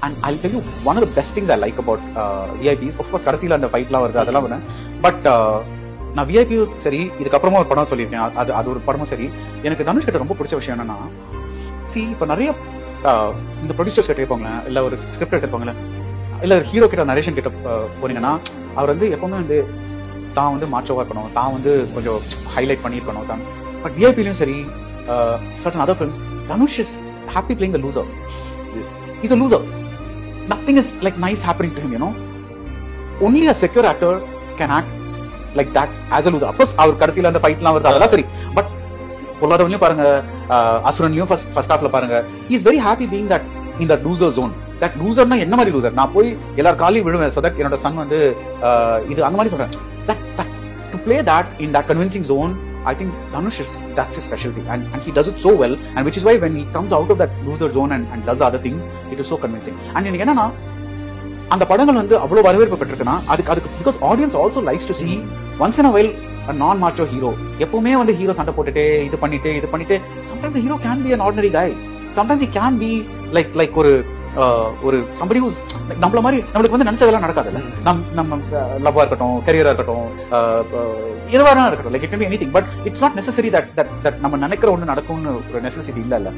And I'll tell you one of the best things I like about VIPs. Of course, கடைசியில அந்த ஃபைட்லாம் வருது அதெல்லாம் வந்து. பட் நான் விஐபி சரி இதுக்கப்புறமா ஒரு படம் சொல்லியிருக்கேன். அது ஒரு படமும் சரி. எனக்கு தனுஷ் கிட்ட ரொம்ப பிடிச்ச விஷயம் என்னன்னா, இப்போ நிறைய இந்த ப்ரொடியூசர்ஸ் கிட்ட இருப்பாங்களே, இல்ல ஒரு ஸ்கிரிப்ட் எடுத்துருப்பாங்களே, இல்ல ஹீரோ கிட்ட நரேஷன் கிட்ட போனீங்கன்னா, அவர் வந்து எப்பவுமே வந்து தான் வந்து மாச்சோவா இருக்கணும், தான் வந்து கொஞ்சம் ஹைலைட் பண்ணியிருக்கணும் தான். பட் விஐபிலையும் சரி, certain other films, Dhanush is happy playing the loser. Yes. He's a loser. Nothing is like nice happening to him, you know. Only a secure actor can act like that as a loser. Of course, அவர் கடைசியில அந்த ஃபைட்லாம் வருது அதெல்லாம் சரி. But பொல்லாதவன்லயும் பாருங்க, அசுரன்லயும் first ஹாஃப்ல பாருங்க, he is very happy being that in that loser zone. That loser na enna mari loser, நான் போய் எல்லார் காலையும் விழுவேன் so that என்னோட சன் வந்து இது அந்த மாதிரி சொல்றேன். That to play that in that convincing zone, I think Dhanush that's his specialty, and he does it so well, and which is why when he comes out of that loser zone and does the other things, it is so convincing. And எனக்கு என்னன்னா, அந்த படங்கள் வந்து அவ்வளவு வரவேற்பு பெற்றிருக்குன்னா அதுக்கு because audience also likes to see once in a while a non macho hero. எப்பவுமே வந்து ஹீரோ சண்டை போட்டுட்டே இது பண்ணிட்டு sometimes the hero can be an ordinary guy, sometimes he can be like ஒரு somebody who's நம்மள மாதிரி நம்மளுக்கு வந்து நினைச்சதெல்லாம் நடக்காதுல்ல. நம்ம லவ்வா இருக்கட்டும், கரியரா இருக்கட்டும், எதுவா இருக்கட்டும், like it can be anything. But it's not necessary that நம்ம நினைக்கிற ஒண்ணு நடக்கும்னு ஒரு நெசசிட்டி இல்ல.